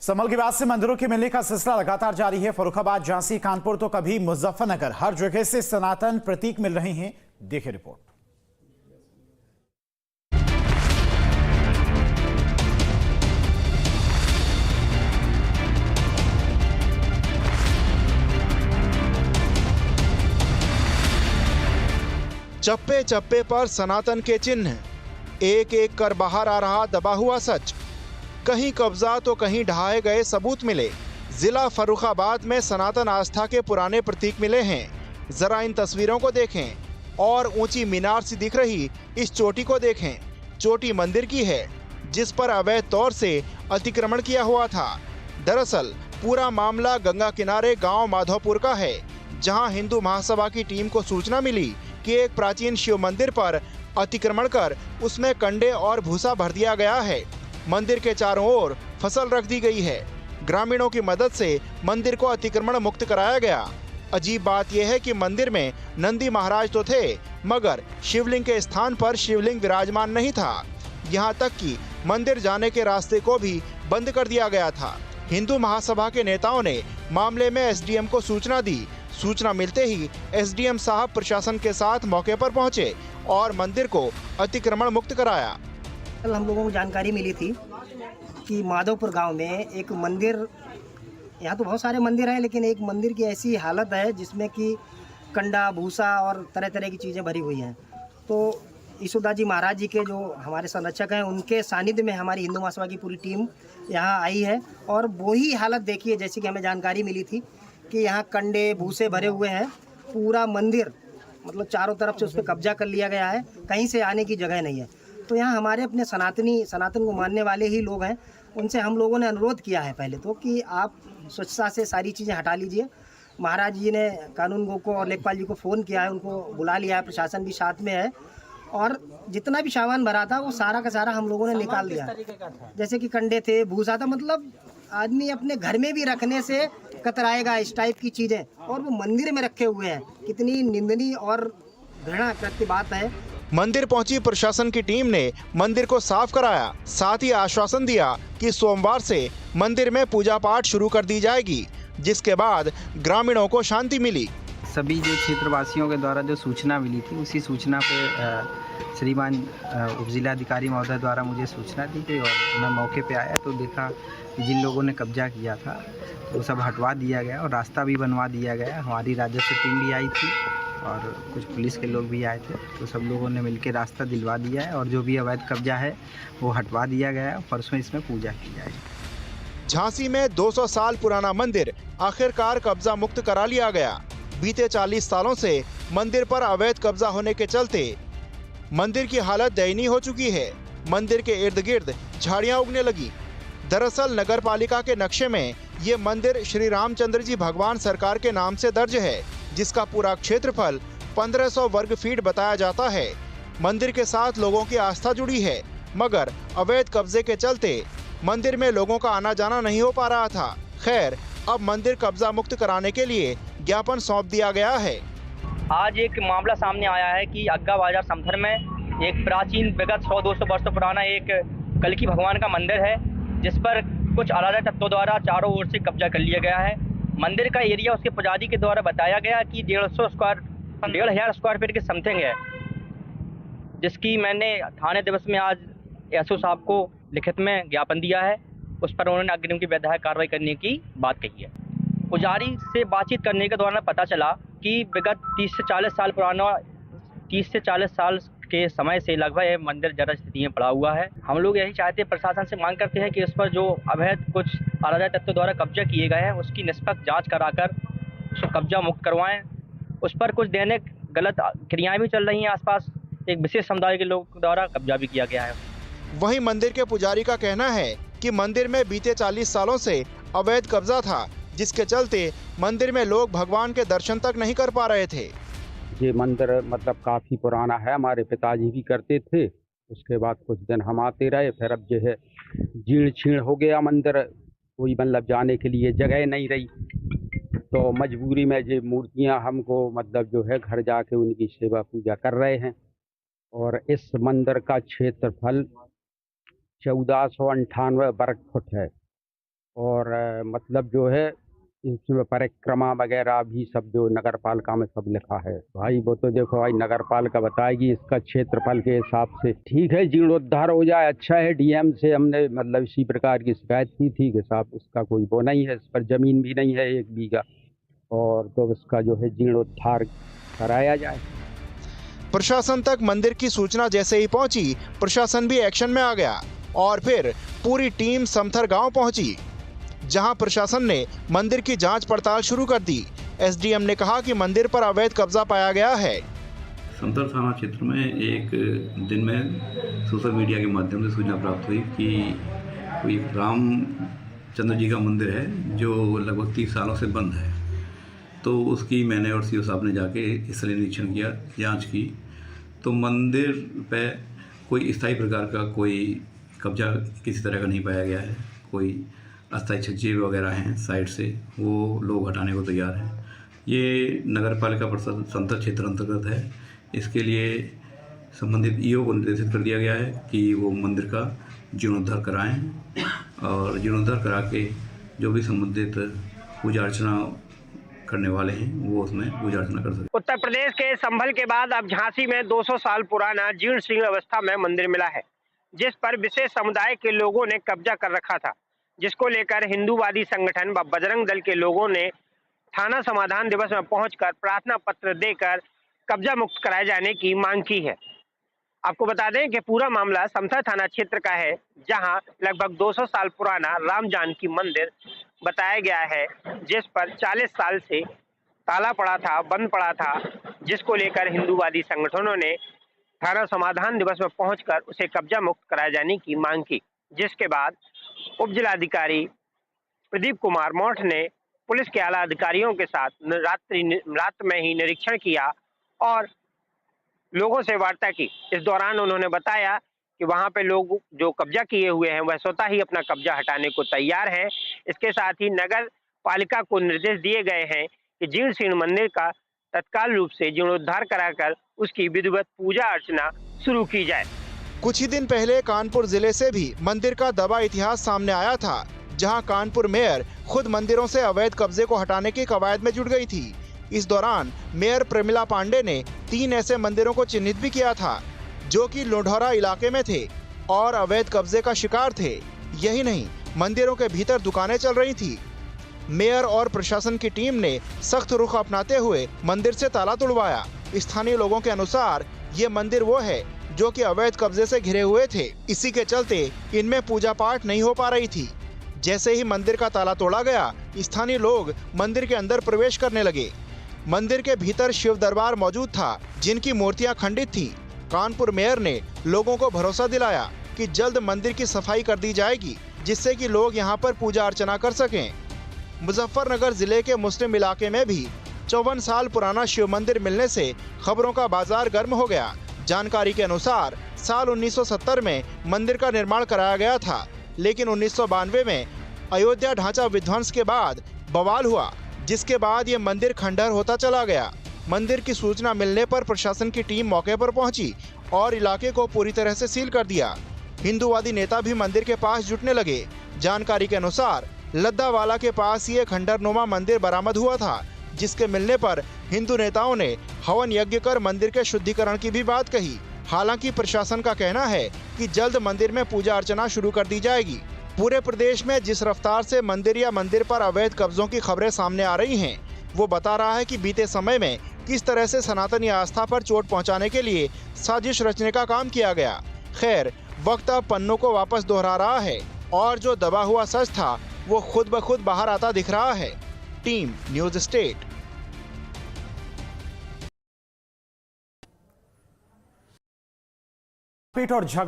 संभल के बाद से मंदिरों के मिलने का सिलसिला लगातार जारी है। फर्रुखाबाद, झांसी, कानपुर तो कभी मुजफ्फरनगर, हर जगह से सनातन प्रतीक मिल रहे हैं। देखिए रिपोर्ट। चप्पे चप्पे पर सनातन के चिन्ह, एक एक कर बाहर आ रहा दबा हुआ सच। कहीं कब्जा तो कहीं ढहाए गए सबूत मिले। जिला फर्रुखाबाद में सनातन आस्था के पुराने प्रतीक मिले हैं। जरा इन तस्वीरों को देखें और ऊंची मीनार सी दिख रही इस चोटी को देखें। चोटी मंदिर की है जिस पर अवैध तौर से अतिक्रमण किया हुआ था। दरअसल पूरा मामला गंगा किनारे गांव माधोपुर का है, जहां हिंदू महासभा की टीम को सूचना मिली कि एक प्राचीन शिव मंदिर पर अतिक्रमण कर उसमें कंडे और भूसा भर दिया गया है। मंदिर के चारों ओर फसल रख दी गई है। ग्रामीणों की मदद से मंदिर को अतिक्रमण मुक्त कराया गया। अजीब बात यह है कि मंदिर में नंदी महाराज तो थे, मगर शिवलिंग के स्थान पर शिवलिंग विराजमान नहीं था। यहाँ तक कि मंदिर जाने के रास्ते को भी बंद कर दिया गया था। हिंदू महासभा के नेताओं ने मामले में एसडीएम को सूचना दी। सूचना मिलते ही एसडीएम साहब प्रशासन के साथ मौके पर पहुंचे और मंदिर को अतिक्रमण मुक्त कराया। कल हम लोगों को जानकारी मिली थी कि माधोपुर गांव में एक मंदिर, यहाँ तो बहुत सारे मंदिर हैं, लेकिन एक मंदिर की ऐसी हालत है जिसमें कि कंडा, भूसा और तरह तरह की चीज़ें भरी हुई हैं। तो यशोदा जी महाराज जी के जो हमारे संरक्षक हैं, उनके सानिध्य में हमारी हिंदू महासभा की पूरी टीम यहाँ आई है और वही हालत देखी है जैसी कि हमें जानकारी मिली थी कि यहाँ कंडे, भूसे भरे हुए हैं। पूरा मंदिर मतलब चारों तरफ से उस पर कब्जा कर लिया गया है, कहीं से आने की जगह नहीं है। तो यहाँ हमारे अपने सनातन को मानने वाले ही लोग हैं, उनसे हम लोगों ने अनुरोध किया है पहले तो कि आप स्वच्छता से सारी चीज़ें हटा लीजिए। महाराज जी ने कानून गो को और लेखपाल जी को फ़ोन किया है, उनको बुला लिया है, प्रशासन भी साथ में है और जितना भी सामान भरा था वो सारा का सारा हम लोगों ने निकाल दिया। जैसे कि कंडे थे, भूसा था, मतलब आदमी अपने घर में भी रखने से कतराएगा इस टाइप की चीज़ें, और वो मंदिर में रखे हुए हैं। कितनी निंदनीय और घृणा करती बात है। मंदिर पहुंची प्रशासन की टीम ने मंदिर को साफ कराया, साथ ही आश्वासन दिया कि सोमवार से मंदिर में पूजा पाठ शुरू कर दी जाएगी, जिसके बाद ग्रामीणों को शांति मिली। सभी जो क्षेत्रवासियों के द्वारा जो सूचना मिली थी, उसी सूचना पे श्रीमान उपजिलाधिकारी महोदय द्वारा मुझे सूचना दी गई और मैं मौके पे आया तो देखा कि जिन लोगों ने कब्जा किया था तो वो सब हटवा दिया गया और रास्ता भी बनवा दिया गया। हमारी राजस्व टीम भी आई थी और कुछ पुलिस के लोग भी आए थे, तो सब लोगों ने मिलकर रास्ता दिलवा दिया है और जो भी अवैध कब्जा है वो हटवा दिया गया है। परसों इसमें पूजा की जाएगी। झांसी में 200 साल पुराना मंदिर आखिरकार कब्जा मुक्त करा लिया गया। बीते 40 सालों से मंदिर पर अवैध कब्जा होने के चलते मंदिर की हालत दयनीय हो चुकी है। मंदिर के इर्द गिर्द झाड़ियां उगने लगी। दरअसल नगर पालिका के नक्शे में ये मंदिर श्री रामचंद्र जी भगवान सरकार के नाम से दर्ज है, जिसका पूरा क्षेत्रफल 1500 वर्ग फीट बताया जाता है। मंदिर के साथ लोगों की आस्था जुड़ी है, मगर अवैध कब्जे के चलते मंदिर में लोगों का आना जाना नहीं हो पा रहा था। खैर, अब मंदिर कब्जा मुक्त कराने के लिए ज्ञापन सौंप दिया गया है। आज एक मामला सामने आया है कि अग्गा बाजार समथर में एक प्राचीन विगत 100-200 वर्षों पुराना एक कल्की भगवान का मंदिर है, जिस पर कुछ अराजक तत्वों द्वारा चारों ओर से कब्जा कर लिया गया है। मंदिर का एरिया उसके पुजारी के द्वारा बताया गया कि 1,500 स्क्वायर फीट के समथिंग है, जिसकी मैंने थाने दिवस में आज एसओ साहब को लिखित में ज्ञापन दिया है। उस पर उन्होंने अग्रिम की वैधानिक कार्रवाई करने की बात कही है। पुजारी से बातचीत करने के दौरान पता चला कि विगत 30 से 40 साल के समय से लगभग ये मंदिर जरा स्थिति में पड़ा हुआ है। हम लोग यही चाहते हैं, प्रशासन से मांग करते हैं कि इस पर जो अवैध कुछ अराजक तत्वों द्वारा कब्जा किए गए हैं उसकी निष्पक्ष जांच कराकर उसको कब्जा मुक्त करवाएं। उस पर कुछ दैनिक गलत क्रियाएं भी चल रही हैं। आसपास एक विशेष समुदाय के लोगों द्वारा कब्जा भी किया गया है। वहीं मंदिर के पुजारी का कहना है कि मंदिर में बीते 40 सालों से अवैध कब्जा था, जिसके चलते मंदिर में लोग भगवान के दर्शन तक नहीं कर पा रहे थे। ये मंदिर मतलब काफ़ी पुराना है, हमारे पिताजी भी करते थे। उसके बाद कुछ दिन हम आते रहे, फिर अब जो है जीर्ण छीर्ण हो गया मंदिर, कोई मतलब जाने के लिए जगह नहीं रही, तो मजबूरी में ये मूर्तियां हमको मतलब जो है घर जाके उनकी सेवा पूजा कर रहे हैं। और इस मंदिर का क्षेत्रफल 1498 वर्ग फुट है। और मतलब जो है इसमें परिक्रमा वगैरह भी सब जो नगर पालिका में सब लिखा है। भाई वो तो देखो भाई नगर पालिका बताएगी इसका क्षेत्रफल के हिसाब से। ठीक है, जीर्णोद्धार हो जाए अच्छा है। डीएम से हमने मतलब इसी प्रकार की शिकायत की थी कि साहब इसका कोई वो नहीं है, इस पर जमीन भी नहीं है 1 बीघा, और तो इसका जो है जीर्णोद्धार कराया जाए। प्रशासन तक मंदिर की सूचना जैसे ही पहुंची, प्रशासन भी एक्शन में आ गया और फिर पूरी टीम समथर गांव पहुंची, जहां प्रशासन ने मंदिर की जांच पड़ताल शुरू कर दी। एसडीएम ने कहा कि मंदिर पर अवैध कब्जा पाया गया है। समथर थाना क्षेत्र में एक दिन में सोशल मीडिया के माध्यम से सूचना प्राप्त हुई कि कोई रामचंद्र जी का मंदिर है जो लगभग 30 सालों से बंद है। तो उसकी मैंने और सीओ साहब ने जाके स्थलीय निरीक्षण किया, जांच की, तो मंदिर पे कोई स्थायी प्रकार का कोई कब्जा किसी तरह का नहीं पाया गया है। कोई अस्थायी छज्जे वगैरह हैं साइड से, वो लोग हटाने को तैयार हैं। ये नगर पालिका परिषद समथर क्षेत्र अंतर्गत है। इसके लिए संबंधित ईओ को निर्देशित कर दिया गया है कि वो मंदिर का जीर्णोद्धार कराएं और जीर्णोद्धार करा के जो भी संबंधित पूजा अर्चना करने वाले हैं वो उसमें पूजा अर्चना कर सकें। उत्तर प्रदेश के संभल के बाद अब झांसी में 200 साल पुराना जीर्ण शीर्ण अवस्था में मंदिर मिला है, जिस पर विशेष समुदाय के लोगों ने कब्जा कर रखा था, जिसको लेकर हिंदूवादी संगठन व बजरंग दल के लोगों ने थाना समाधान दिवस में पहुंचकर प्रार्थना पत्र देकर कब्जा मुक्त कराए जाने की मांग की है। आपको बता दें कि पूरा मामला समथर थाना क्षेत्र का है, जहां लगभग 200 साल पुराना राम जानकी मंदिर बताया गया है, जिस पर 40 साल से ताला पड़ा था, बंद पड़ा था, जिसको लेकर हिंदूवादी संगठनों ने थाना समाधान दिवस में पहुंचकर उसे कब्जा मुक्त कराए जाने की मांग की, जिसके बाद उप जिलाधिकारी प्रदीप कुमार मौर्थ ने पुलिस के आला अधिकारियों के साथ रात में ही निरीक्षण किया और लोगों से वार्ता की। इस दौरान उन्होंने बताया कि वहां पे लोग जो कब्जा किए हुए हैं वह स्वतः ही अपना कब्जा हटाने को तैयार हैं। इसके साथ ही नगर पालिका को निर्देश दिए गए हैं कि जीर्ण शीर्ण मंदिर का तत्काल रूप से जीर्णोद्धार कराकर उसकी विधिवत पूजा अर्चना शुरू की जाए। कुछ ही दिन पहले कानपुर जिले से भी मंदिर का दबा इतिहास सामने आया था, जहां कानपुर मेयर खुद मंदिरों से अवैध कब्जे को हटाने की कवायद में जुट गई थी। इस दौरान मेयर प्रेमिला पांडे ने 3 ऐसे मंदिरों को चिन्हित भी किया था, जो कि लोढौरा इलाके में थे और अवैध कब्जे का शिकार थे। यही नहीं, मंदिरों के भीतर दुकानें चल रही थी। मेयर और प्रशासन की टीम ने सख्त रुख अपनाते हुए मंदिर से ताला तुड़वाया। स्थानीय लोगों के अनुसार ये मंदिर वो है जो कि अवैध कब्जे से घिरे हुए थे। इसी के चलते इनमें पूजा पाठ नहीं हो पा रही थी। जैसे ही मंदिर का ताला तोड़ा गया, स्थानीय लोग मंदिर के अंदर प्रवेश करने लगे। मंदिर के भीतर शिव दरबार मौजूद था, जिनकी मूर्तियां खंडित थी। कानपुर मेयर ने लोगों को भरोसा दिलाया कि जल्द मंदिर की सफाई कर दी जाएगी, जिससे कि लोग यहां पर पूजा अर्चना कर सकें। मुजफ्फरनगर जिले के मुस्लिम इलाके में भी 54 साल पुराना शिव मंदिर मिलने से खबरों का बाजार गर्म हो गया। जानकारी के अनुसार साल 1970 में मंदिर का निर्माण कराया गया था, लेकिन 1992 में अयोध्या ढांचा विध्वंस के बाद बवाल हुआ, जिसके बाद ये मंदिर खंडहर होता चला गया। मंदिर की सूचना मिलने पर प्रशासन की टीम मौके पर पहुंची और इलाके को पूरी तरह से सील कर दिया। हिंदूवादी नेता भी मंदिर के पास जुटने लगे। जानकारी के अनुसार लद्दावाला के पास ये खंडहरनुमा मंदिर बरामद हुआ था, जिसके मिलने पर हिंदू नेताओं ने हवन यज्ञ कर मंदिर के शुद्धिकरण की भी बात कही। हालांकि प्रशासन का कहना है कि जल्द मंदिर में पूजा अर्चना शुरू कर दी जाएगी। पूरे प्रदेश में जिस रफ्तार से मंदिर या मंदिर पर अवैध कब्जों की खबरें सामने आ रही हैं, वो बता रहा है कि बीते समय में किस तरह से सनातनी आस्था पर चोट पहुंचाने के लिए साजिश रचने का काम किया गया। खैर, वक्त अब पन्नों को वापस दोहरा रहा है और जो दबा हुआ सच था वो खुद ब खुद बाहर आता दिख रहा है। Team news state. पीट और झगड़ा